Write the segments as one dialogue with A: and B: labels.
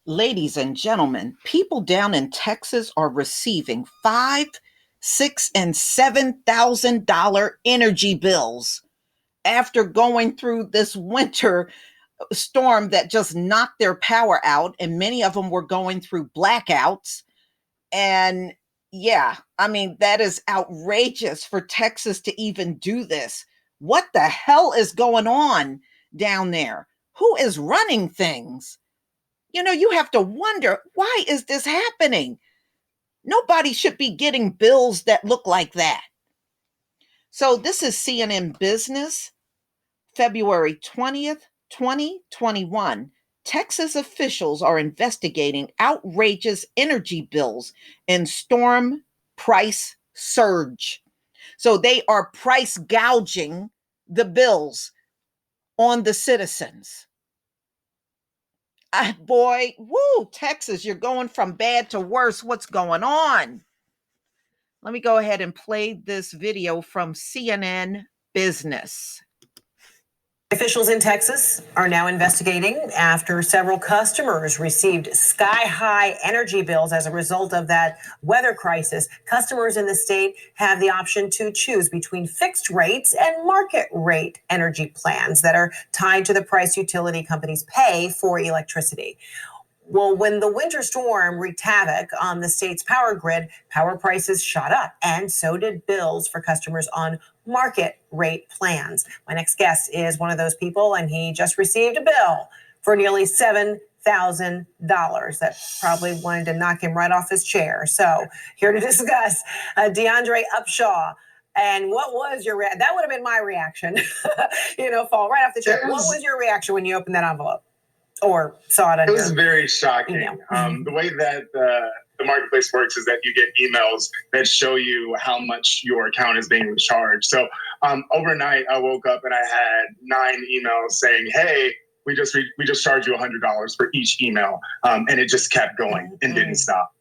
A: Ladies and gentlemen, people down in Texas are receiving five, six, and $7,000 energy bills after going through this winter storm that just knocked their power out, and many of them were going through blackouts. And yeah, I mean, that is outrageous for Texas to even do this. What the hell is going on down there? Who is running things? You have to wonder, why is this happening? Nobody should be getting bills that look like that. So, this is CNN Business, February 20th, 2021. Texas officials are investigating outrageous energy bills and storm price surge. So, they are price gouging the bills on the citizens. Boy, woo, Texas, you're going from bad to worse. What's going on? Let me go ahead and play this video from CNN Business.
B: Officials in Texas are now investigating after several customers received sky-high energy bills as a result of that weather crisis. Customers in the state have the option to choose between fixed rates and market rate energy plans that are tied to the price utility companies pay for electricity. Well, when the winter storm wreaked havoc on the state's power grid, power prices shot up, and so did bills for customers on market rate plans. My next guest is one of those people, and he just received a bill for nearly $7,000. That probably wanted to knock him right off his chair. So here to discuss, DeAndre Upshaw. And what was your reaction? That would have been my reaction, fall right off the chair. What was your reaction when you opened that envelope? Or saw it?
C: It was very shocking. The way that the marketplace works is that you get emails that show you how much your account is being recharged. So overnight, I woke up and I had 9 emails saying, "Hey, we just charged you $100 for each email," and it just kept going and didn't stop.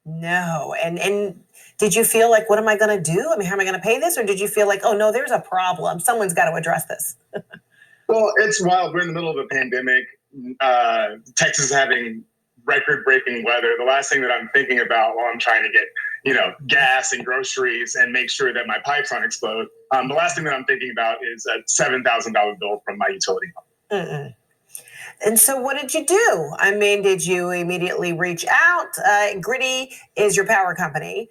B: No, and did you feel like, what am I going to do? I mean, how am I going to pay this? Or did you feel like, oh no, there's a problem, someone's got to address this?
C: Well, it's wild. We're in the middle of a pandemic. Texas is having record-breaking weather. The last thing that I'm thinking about while I'm trying to get, gas and groceries and make sure that my pipes don't explode, the last thing that I'm thinking about is a $7,000 bill from my utility company.
B: And so what did you do? I mean, did you immediately reach out? Griddy is your power company.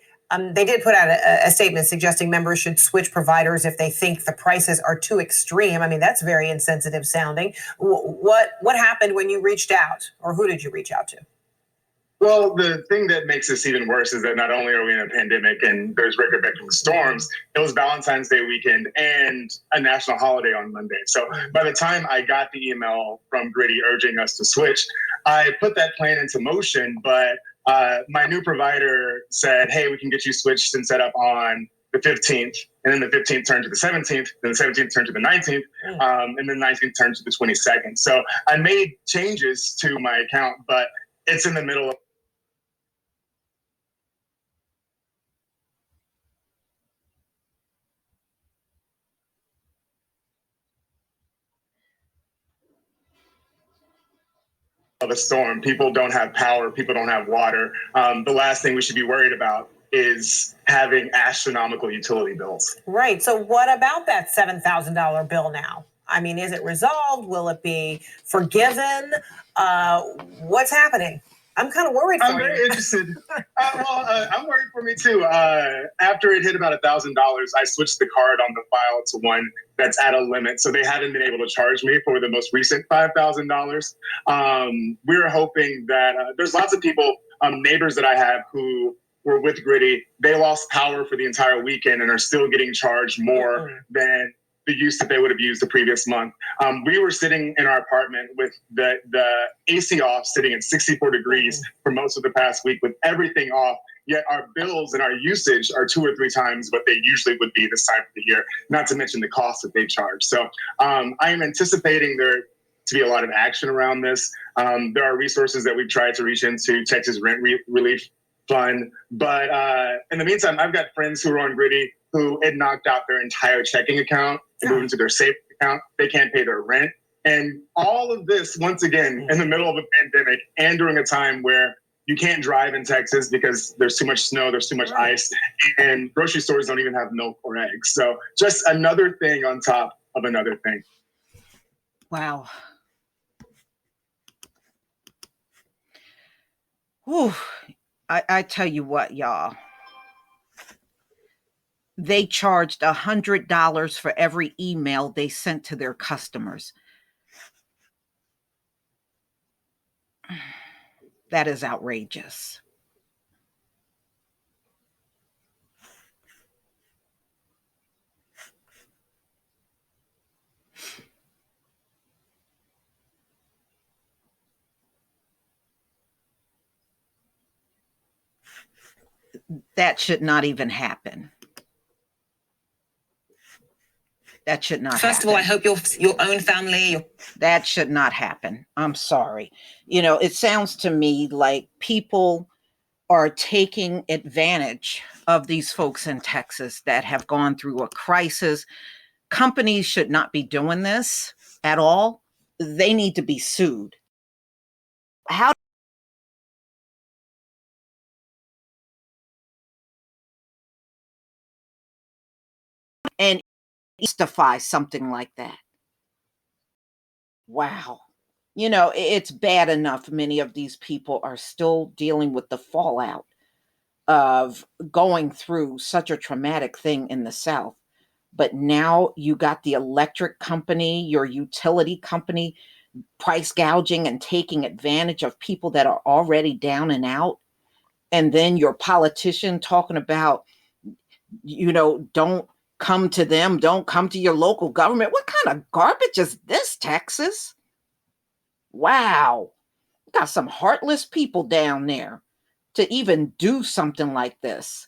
B: They did put out a statement suggesting members should switch providers if they think the prices are too extreme. I mean, that's very insensitive sounding. What happened when you reached out, or who did you reach out to?
C: Well, the thing that makes this even worse is that not only are we in a pandemic and there's record-breaking storms, it was Valentine's Day weekend and a national holiday on Monday. So by the time I got the email from Griddy urging us to switch, I put that plan into motion, but my new provider said, "Hey, we can get you switched and set up on the 15th. And then the 15th turned to the 17th. Then the 17th turned to the 19th. And then the 19th turned to the 22nd. So I made changes to my account, but it's in the middle of a storm. People don't have power. People don't have water. The last thing we should be worried about is having astronomical utility bills.
B: Right. So what about that $7,000 bill now? I mean, is it resolved? Will it be forgiven? What's happening? I'm kind of worried for you.
C: I'm very interested. I'm worried for me too. After it hit about $1,000, I switched the card on the file to one that's at a limit. So they haven't been able to charge me for the most recent $5,000. We're hoping that there's lots of people, neighbors that I have who were with Griddy. They lost power for the entire weekend and are still getting charged more than the use that they would have used the previous month. We were sitting in our apartment with the AC off, sitting at 64 degrees for most of the past week with everything off. Yet our bills and our usage are 2 or 3 times what they usually would be this time of the year, not to mention the cost that they charge. So I am anticipating there to be a lot of action around this. There are resources that we've tried to reach into, Texas Rent Relief Fund. But in the meantime, I've got friends who are on Griddy who had knocked out their entire checking account and moved into their savings account. They can't pay their rent. And all of this, once again, in the middle of a pandemic and during a time where you can't drive in Texas because there's too much snow, there's too much ice, and grocery stores don't even have milk or eggs. So just another thing on top of another thing.
A: Wow. Whew. I tell you what, y'all. They charged $100 for every email they sent to their customers. That is outrageous. That should not even happen. That should not happen.
B: First of all, I hope your own family.
A: That should not happen. I'm sorry. It sounds to me like people are taking advantage of these folks in Texas that have gone through a crisis. Companies should not be doing this at all. They need to be sued. How and justify something like that? Wow. It's bad enough many of these people are still dealing with the fallout of going through such a traumatic thing in the South. But now you got the electric company, your utility company, price gouging and taking advantage of people that are already down and out. And then your politician talking about, don't come to them, don't come to your local government. What kind of garbage is this, Texas? Wow. Got some heartless people down there to even do something like this.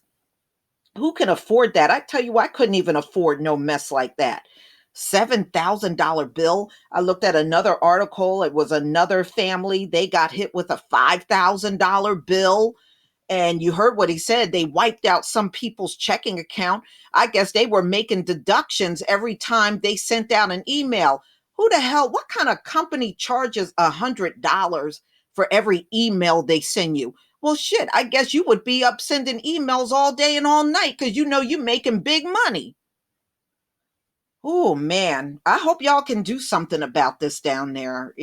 A: Who can afford that? I tell you, I couldn't even afford no mess like that. $7,000 bill. I looked at another article. It was another family. They got hit with a $5,000 bill. And you heard what he said. They wiped out some people's checking account. I guess they were making deductions every time they sent out an email. Who the hell, what kind of company charges $100 for every email they send you? Well, shit, I guess you would be up sending emails all day and all night because you're making big money. Oh, man, I hope y'all can do something about this down there.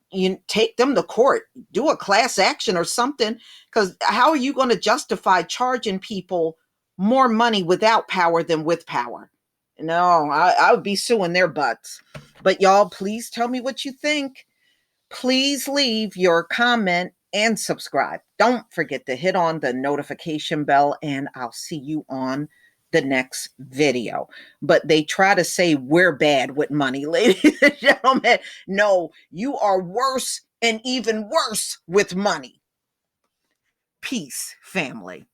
A: You take them to court, do a class action or something, because how are you going to justify charging people more money without power than with power? No, I would be suing their butts. But y'all, please tell me what you think. Please leave your comment and subscribe. Don't forget to hit on the notification bell, and I'll see you on the next video. But they try to say we're bad with money, ladies and gentlemen. No, you are worse and even worse with money. Peace, family.